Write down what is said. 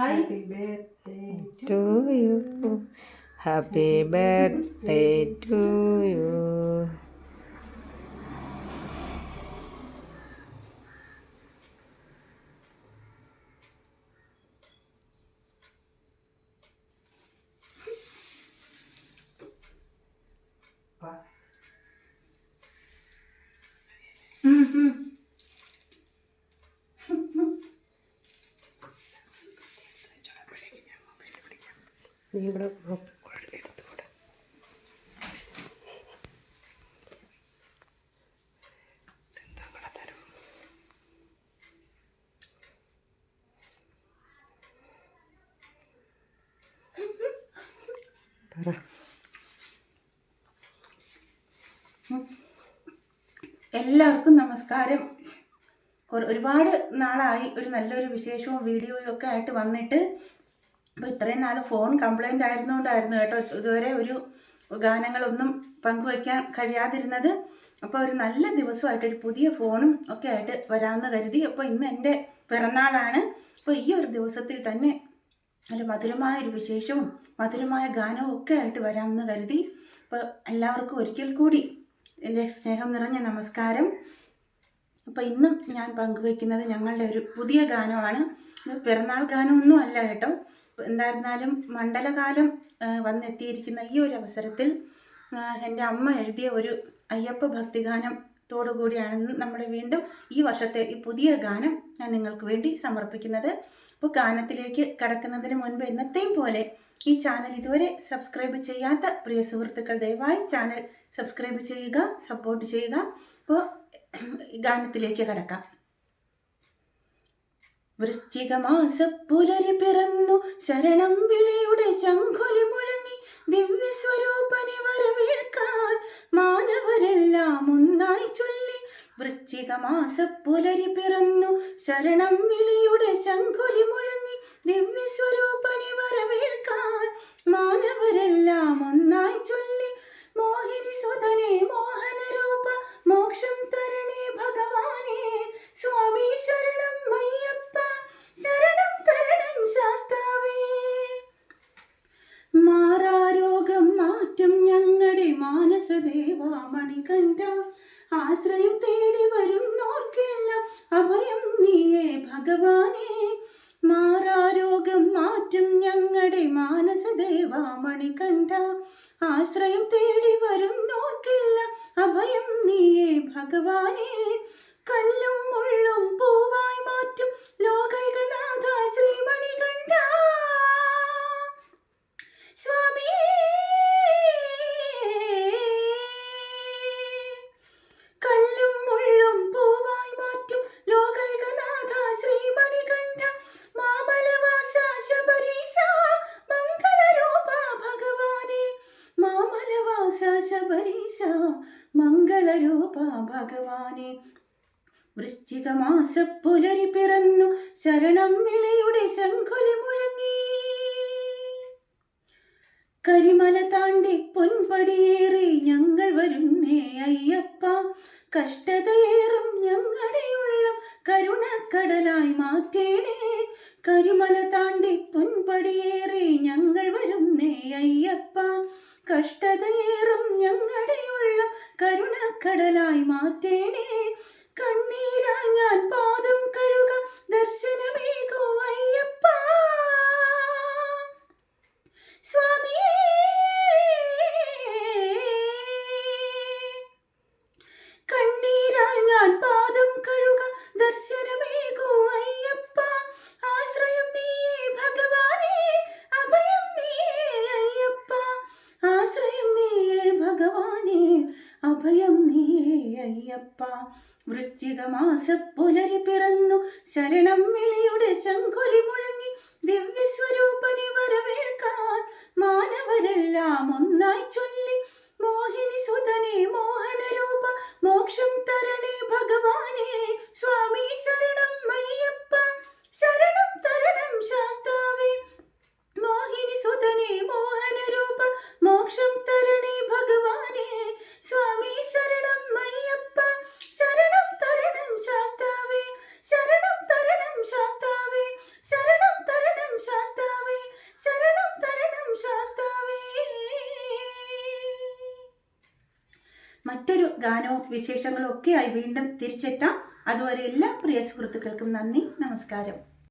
Happy birthday to you. Happy birthday to you. Pa. നീ ഇവിടെ എടുത്തുകൂടെ? പറ. എല്ലാവർക്കും നമസ്കാരം. ഒരുപാട് നാളായി ഒരു നല്ലൊരു വിശേഷവും വീഡിയോയും ഒക്കെ ആയിട്ട് വന്നിട്ട്. അപ്പോൾ ഇത്രയും നാൾ ഫോൺ കംപ്ലൈൻ്റ് ആയിരുന്നുകൊണ്ടായിരുന്നു കേട്ടോ ഇതുവരെ ഒരു ഗാനങ്ങളൊന്നും പങ്കുവയ്ക്കാൻ കഴിയാതിരുന്നത്. അപ്പോൾ ഒരു നല്ല ദിവസമായിട്ടൊരു പുതിയ ഫോണും ഒക്കെ ആയിട്ട് വരാമെന്ന് കരുതി. അപ്പോൾ ഇന്ന് എൻ്റെ പിറന്നാളാണ്. അപ്പോൾ ഈ ഒരു ദിവസത്തിൽ തന്നെ ഒരു മധുരമായൊരു വിശേഷവും മധുരമായ ഗാനവും ഒക്കെ ആയിട്ട് വരാമെന്ന് കരുതി. അപ്പോൾ എല്ലാവർക്കും ഒരിക്കൽ കൂടി എൻ്റെ സ്നേഹം നിറഞ്ഞ നമസ്കാരം. അപ്പോൾ ഇന്നും ഞാൻ പങ്കുവയ്ക്കുന്നത് ഞങ്ങളുടെ ഒരു പുതിയ ഗാനമാണ്. ഇത് പിറന്നാൾ ഗാനമൊന്നും അല്ല കേട്ടോ. എന്തായിരുന്നാലും മണ്ഡലകാലം വന്നെത്തിയിരിക്കുന്ന ഈ ഒരു അവസരത്തിൽ എൻ്റെ അമ്മ എഴുതിയ ഒരു അയ്യപ്പ ഭക്തിഗാനത്തോടു കൂടിയാണ് നമ്മുടെ വീണ്ടും ഈ വർഷത്തെ ഈ പുതിയ ഗാനം ഞാൻ നിങ്ങൾക്ക് വേണ്ടി സമർപ്പിക്കുന്നത്. അപ്പോൾ ഗാനത്തിലേക്ക് കടക്കുന്നതിന് മുൻപ് എന്നത്തെയും പോലെ ഈ ചാനൽ ഇതുവരെ സബ്സ്ക്രൈബ് ചെയ്യാത്ത പ്രിയ സുഹൃത്തുക്കൾ ദയവായി ചാനൽ സബ്സ്ക്രൈബ് ചെയ്യുക, സപ്പോർട്ട് ചെയ്യുക. അപ്പോൾ ഗാനത്തിലേക്ക് കടക്കാം. വൃശ്ചിക മാസ പുലരി പിറന്നു, ശരണം വിളിയുടെ ശംഖുലി മുഴങ്ങി, ദിവ്യസ്വരൂപനെ വരവേൽക്കാൻ മാനവരെല്ലാം ഒന്നായി ചൊല്ലി. വൃശ്ചിക മാസ പുലരി പിറന്നു, ശരണം വിളിയുടെ ശംഖുലി മുഴങ്ങി, ദിവ്യസ്വരൂപനെ വരവേൽക്കാൻ മാനവരെല്ലാം ഒന്നായി ചൊല്ലി. മോഹിനി സുധനെ മോഹനരൂപ മോക്ഷം തരണേ ഭഗവാനെ, സ്വാമി ശരണം അയ്യപ്പ, ശരണം തരണം ശാസ്താവേ. മാറാരോഗം മാറ്റും ഞങ്ങളുടെ മാനസദേവാ മണികണ്ഠ, ആശ്രയം തേടി വരുന്നോർക്കെല്ലാം അഭയം നീയേ ഭഗവാനെ. മാറാരോഗം മാറ്റും ഞങ്ങളുടെ മാനസദേവാ മണികണ്ഠ, ആശ്രയം തേടി വരുന്നോർക്കെല്ലാം അഭയം നീയേ ഭഗവാനെ. കല്ലും മുള്ളും പൂവായി മാറ്റും ലോകൈകനാഥ ശ്രീമണികണ്ഠ, സ്വാമി കല്ലും മുള്ളും പൂവായി മാറ്റും ലോകൈകനാഥ ശ്രീമണികണ്ഠ, മാമലവാസ ശബരീശ മംഗളരൂപ ഭഗവാനെ, മാമലവാസ ശബരീശ മംഗളരൂപ ഭഗവാനെ. വൃശ്ചിക മാസ പുലരി പിറന്നു, ശരണം വിളിയുടെ ശംഖുലി മുഴങ്ങി, കരിമല താണ്ടി പൊൻപടിയേറി ഞങ്ങൾ വരുന്നേ അയ്യപ്പ, കഷ്ടതയേറും ഞങ്ങളുടെ ഉള്ളം കരുണക്കടലായി മാറ്റേണേ. കരിമല താണ്ടി പൊൻപടിയേറി ഞങ്ങൾ വരുന്നേ അയ്യപ്പ, കഷ്ടതയേറും ഞങ്ങളുടെ ഉള്ളം കരുണക്കടലായി മാറ്റേണേ. കണ്ണീരാൽ ഞാൻ പാദം കഴുകാം, ദർശനമേകൂ അയ്യപ്പ, സ്വാമി കണ്ണീരാൽ ഞാൻ പാദം കഴുകാം, ദർശനമേകൂ അയ്യപ്പ, ആശ്രയം നീയേ ഭഗവാനെ, അഭയം നീയേ അയ്യപ്പ, ആശ്രയം നീയേ ഭഗവാനെ, അഭയം നീയേ അയ്യപ്പ. വൃശ്ചിക മാസ പുലരി പിറന്നു, ശരണം വിളിയുടെ ശംഖുലി മുഴങ്ങി, ദിവ്യസ്വരൂപനെ വരവേൽക്കാൻ മാനവരെല്ലാം ഒന്നായി ചൊല്ലി. മോഹിനി സുധനെ മോഹനരൂപ മോക്ഷം തരണേ ഭഗവാനെ, സ്വാമി ശരണം അയ്യപ്പ, ശരണം തരണം ശാസ്താവേ. മോഹിനി സുധനെ മോഹനരൂപ മോക്ഷം തരണേ ഭഗവാനെ, സ്വാമി ശരണം അയ്യപ്പ, ശരണം തരണം ശാസ്താവേ, ശരണം തരണം ശാസ്താവേ, ശരണം തരണം ശാസ്താവേ, ശരണം തരണം ശാസ്താവേ. മറ്റൊരു ഗാനവും വിശേഷങ്ങളും ഒക്കെയായി വീണ്ടും തിരിച്ചെത്താം. അതുവരെ എല്ലാ പ്രിയ സുഹൃത്തുക്കൾക്കും നന്ദി, നമസ്കാരം.